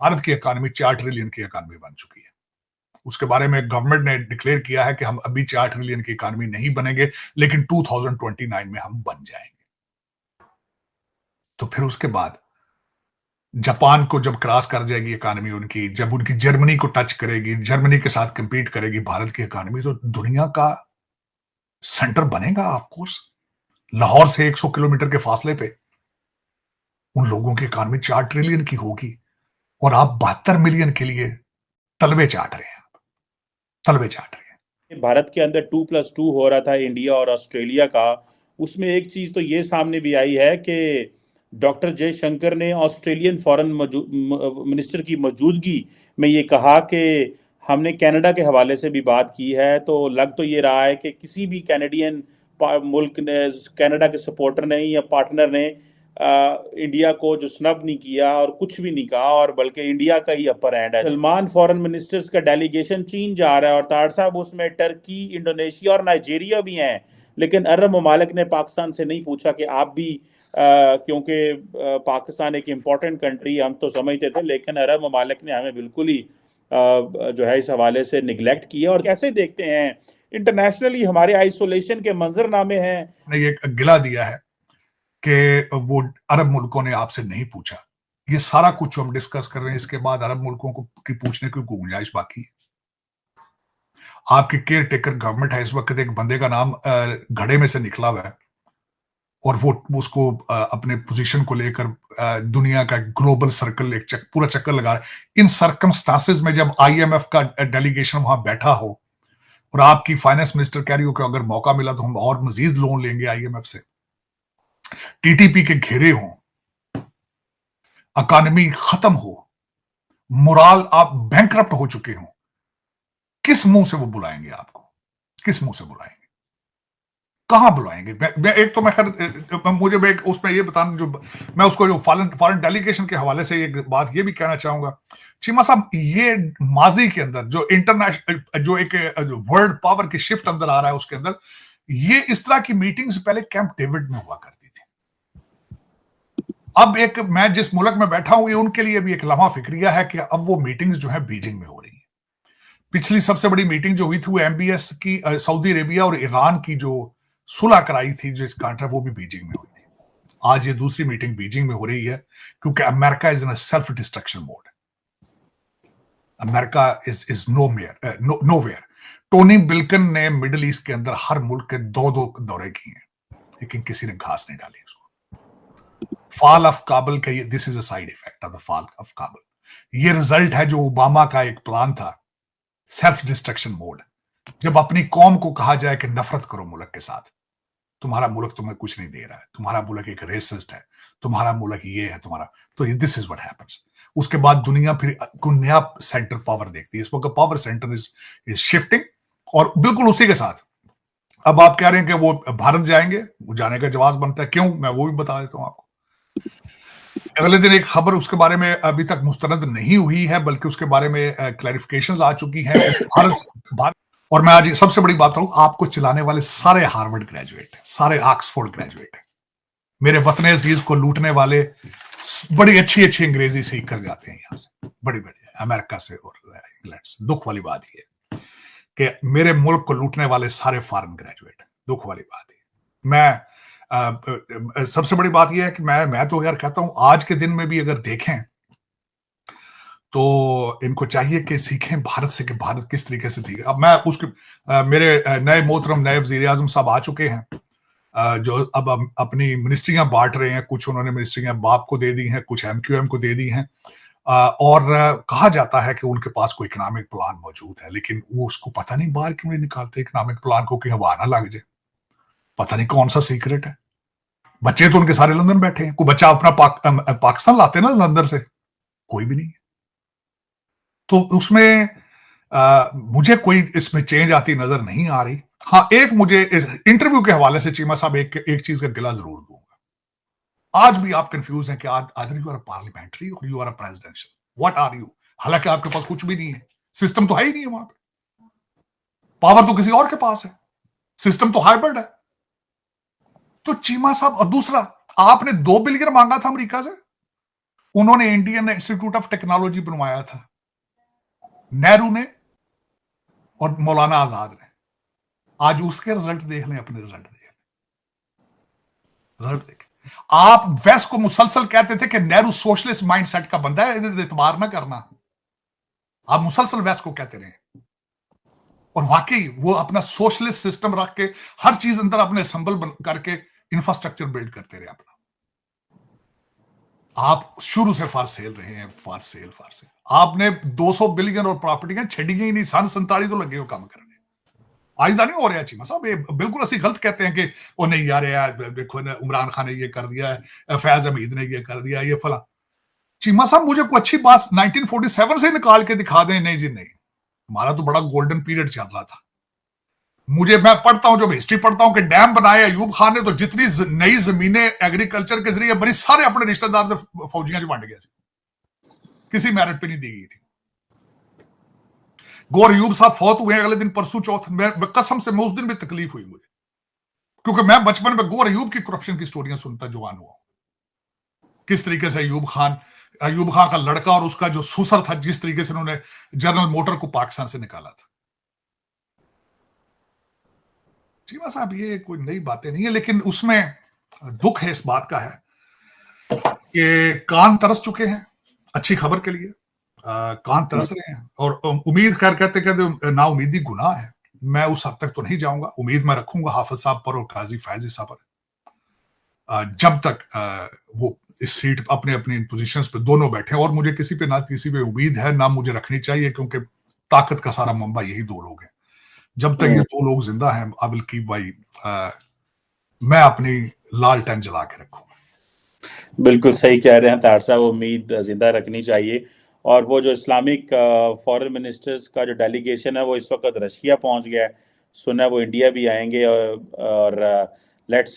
भारत की economy 4 trillion की economy बन चुकी है। उसके बारे में गवर्नमेंट ने डिक्लेयर किया है कि हम अभी 4 ट्रिलियन की इकॉनमी नहीं बनेंगे, लेकिन 2029 में हम बन जाएंगे। तो फिर उसके बाद जापान को जब क्रॉस कर जाएगी इकॉनमी उनकी, जब उनकी जर्मनी को टच करेगी, जर्मनी के साथ कंपीट करेगी भारत की इकॉनमी, तो दुनिया का सेंटर बनेगा ऑफ कोर्स। लाहौर से 100 किलोमीटर के फासले पे उन लोगों की इकॉनमी 4 ट्रिलियन की होगी, और आप 72 मिलियन के लिए तलवे चाट रहे हैं, तलवे चाट रहे हैं। भारत के अंदर 2+2 हो रहा था इंडिया और ऑस्ट्रेलिया का, उसमें एक चीज तो ये सामने भी आई है कि डॉक्टर जयशंकर ने ऑस्ट्रेलियन फॉरेन मिनिस्टर की मौजूदगी में ये कहा कि हमने कनाडा के हवाले से भी बात की है, तो लग तो ये रहा है कि किसी भी कैनेडियन मुल्क ने, कनाडा के सपोर्टर ने या पार्टनर ने इंडिया को जो स्नब नहीं किया और कुछ भी नहीं कहा, और बल्कि इंडिया का ही अपर हैंड है। सलमान फॉरेन मिनिस्टर्स का डेलीगेशन चीन जा रहा है, और तार साहब उसमें टर्की, इंडोनेशिया और नाइजीरिया भी हैं, लेकिन अरब ममालिक ने पाकिस्तान से नहीं पूछा कि आप भी, क्योंकि पाकिस्तान एक इम्पॉर्टेंट कंट्री हम तो समझते थे, लेकिन अरब ममालिक ने हमें बिल्कुल ही जो है इस हवाले से निगलेक्ट किया। और कैसे देखते हैं इंटरनेशनली हमारे आइसोलेशन के मंजरनामे हैं। ने ये गिला दिया है कि वो अरब मुल्कों ने आपसे नहीं पूछा। ये सारा कुछ जो हम डिस्कस कर रहे हैं, इसके बाद अरब मुल्कों को की पूछने की गुंजाइश बाकी है। आपकी केयर टेकर गवर्नमेंट है इस वक्त, एक बंदे का नाम घड़े में से निकला हुआ है, और वो उसको अपने पोजीशन को लेकर दुनिया का ग्लोबल सर्कल एक पूरा चक्कर लगा रहा है। इन सर्कमस्टांसेस में जब आईएमएफ का डेलीगेशन वहां बैठा हो और आपकी फाइनेंस मिनिस्टर कह रही हो कि अगर मौका मिला तो हम और मजीद लोन लेंगे आईएमएफ से, टीटीपी के घेरे हों, इकॉनमी खत्म हो, मोराल आप बैंकरप्ट हो चुके हो, किस मुंह से वो बुलाएंगे आपको? किस मुंह से बुलाएंगे? कहां बुलाएंगे? एक तो मैं खैर मुझे उसमें ये बताना, जो मैं उसको जो फॉरेन डेलीगेशन के हवाले से एक बात ये भी कहना चाहूंगा, चीमा साहब, ये माजी के अंदर जो इंटरनेशनल जो एक वर्ल्ड पावर की शिफ्ट अंदर आ रहा है, उसके अंदर ये इस तरह की मीटिंग्स पहले कैंप डेविड में हुआ करती थी। अब एक मैं जिस मुल्क में बैठा हूं, ये उनके लिए भी एक लम्हा फिक्रिया है कि अब वो मीटिंग्स जो है बीजिंग में हो रही है। पिछली सबसे बड़ी मीटिंग जो हुई थी वो एमबीएस की, सऊदी अरेबिया और ईरान की जो सुलह कराई थी, जो इस कॉन्ट्रैक्ट, वो भी बीजिंग में हुई थी। आज ये दूसरी मीटिंग बीजिंग में हो रही है, क्योंकि America is in a self destruction mode. America is nowhere. Tony Blinken ने मिडिल ईस्ट के अंदर हर मुल्क के 2-2 दौरे किए हैं, लेकिन किसी ने घास नहीं डाली उसको। फॉल ऑफ काबुल का ये, this is a side effect of the fall of Kabul. ये रिजल्ट है जो ओबामा का एक प्लान था, सेल्फ डिस्ट्रक्शन मोड। जब अपनी कौम को कहा जाए कि नफरत करो मुल्क के साथ, तुम्हारा मुल्क तुम्हें कुछ नहीं दे रहा है, तुम्हारा मुल्क एक रेसिस्ट है, तुम्हारा मुल्क ये है तुम्हारा, तो दिस इज व्हाट हैपेंस। उसके बाद दुनिया फिर को नया सेंटर पावर देखती है। इस वक्त पावर सेंटर इज शिफ्टिंग, और बिल्कुल उसी के साथ अब आप कह रहे हैं कि वो भारत जाएंगे, वो जाने का जवाब बनता है। क्यों? मैं वो भी बता देता हूं आपको। अगले दिन एक खबर उसके बारे में अभी तक मुस्तरद नहीं हुई है, बल्कि उसके बारे में क्लैरिफिकेशंस आ चुकी हैं। भारत, और मैं आज सबसे बड़ी बात कहूं, आपको चलाने वाले सारे हार्वर्ड ग्रेजुएट हैं, सारे ऑक्सफोर्ड ग्रेजुएट हैं। मेरे वतन अजीज को लूटने वाले बड़ी अच्छी अच्छी अंग्रेजी सीख कर जाते हैं यहां से, बड़ी बड़ी अमेरिका से और इंग्लैंड से। दुख वाली बात यह है कि मेरे मुल्क को लूटने वाले सारे फॉरेन ग्रेजुएट हैं। दुख वाली बात है। मैं सबसे बड़ी बात यह है कि मैं तो यार कहता हूं, आज के दिन में भी अगर देखें तो इनको चाहिए कि सीखें भारत से कि भारत किस तरीके से थी। अब मैं उसके मेरे नए मोहतरम नए वजीर आजम साहब आ चुके हैं, जो अब अपनी मिनिस्ट्रियां बांट रहे हैं। कुछ उन्होंने मिनिस्ट्रियां बाप को दे दी हैं, कुछ एमक्यूएम को दे दी हैं, और कहा जाता है कि उनके पास कोई इकोनॉमिक प्लान मौजूद है, लेकिन वो उसको पता नहीं बाहर क्यों नहीं निकालते इकोनॉमिक प्लान को, कि हवा ना लग जाए। पता नहीं कौन सा सीक्रेट है। बच्चे तो उनके सारे लंदन बैठे हैं। कोई बच्चा अपना पाकिस्तान लाते ना लंदन से? कोई भी नहीं। तो उसमें मुझे कोई इसमें चेंज आती नजर नहीं आ रही। हाँ, एक मुझे इंटरव्यू के हवाले से चीमा साहब एक चीज का गिला जरूर दूंगा। आज भी आप कंफ्यूज हैं कि आदर यू आर पार्लियामेंट्री और you are presidential, what are you? हालांकि आपके पास कुछ भी नहीं है, सिस्टम तो है ही नहीं है वहां पे, पावर तो किसी और के पास है, सिस्टम तो हाइब्रिड है। तो चीमा साहब, और दूसरा, आपने 2 बिलियन मांगा था अमेरिका से, उन्होंने इंडियन इंस्टीट्यूट ऑफ टेक्नोलॉजी बनवाया था, नेहरू ने और मौलाना आजाद ने। आज उसके रिजल्ट देख लें, अपने रिजल्ट देख लें, रिजल्ट देख। आप वेस्ट को मुसलसल कहते थे कि नेहरू सोशलिस्ट माइंडसेट का बंदा है, इतबार ना करना। आप मुसलसल वेस्ट को कहते रहे, और वाकई वो अपना सोशलिस्ट सिस्टम रख के हर चीज अंदर अपने असेंबल करके इंफ्रास्ट्रक्चर बिल्ड करते रहे अपना। आप शुरू से फार सेल रहे हैं, फार सेल। आपने 200 बिलियन और प्रॉपर्टियां छड़ी ही नहीं, सन 47 तो लगे हो काम करने। आज नहीं हो रहा चीमा साहब, ये बिल्कुल असि गलत कहते हैं कि वो नहीं यार देखो इमरान खान ने ये कर दिया है, फैज हमीद ने ये कर दिया, ये फला। चीमा साहब मुझे कोई अच्छी बात 1947 से निकाल के दिखा दें। नहीं जी नहीं, हमारा तो बड़ा गोल्डन पीरियड चल रहा था। मैं पढ़ता हूं, जब हिस्ट्री पढ़ता हूं कि डैम बनाए अयूब खान ने, तो जितनी नई जमीनें एग्रीकल्चर के जरिए बड़ी सारे अपने रिश्तेदार फौजियां च वंड गया, किसी मेरिट पे नहीं दी गई थी। गौर अयूब साहब फौत हुए अगले दिन, परसों चौथ। मैं कसम से मैं उस दिन भी तकलीफ हुई मुझे, क्योंकि मैं बचपन में गौर अयूब की करप्शन की स्टोरियां सुनता जवान हुआ, किस तरीके से अयूब खान का लड़का और उसका जो सुसर था, जिस तरीके से उन्होंने जनरल मोटर को पाकिस्तान से निकाला था। चीमा साहब ये कोई नई बातें नहीं है, लेकिन उसमें दुख है इस बात का है कि कान तरस चुके हैं अच्छी खबर के लिए। कान तरस रहे हैं, और उम्मीद खैर कहते ना उम्मीदी गुनाह है। मैं उस हद तक तो नहीं जाऊंगा, उम्मीद मैं रखूंगा हाफिज साहब पर और काजी फैजी साहब पर, जब तक वो इस सीट अपने अपनी पोजीशंस पे दोनों बैठे। और मुझे किसी पे ना किसी पे उम्मीद है, ना मुझे रखनी चाहिए, क्योंकि ताकत का सारा मंबा यही दो लोग हैं। जब तक ये दो लोग जिंदा हैं, आई विल कीप भाई, मैं अपनी लालटेन जला के रखूंगा। बिल्कुल सही कह रहे हैं तार साहब, उम्मीद जिंदा रखनी चाहिए। और वो जो इस्लामिक फॉरेन मिनिस्टर्स का जो डेलीगेशन है वो इस वक्त रशिया पहुंच गया है, सुना है वो इंडिया भी आएंगे, और लेट्स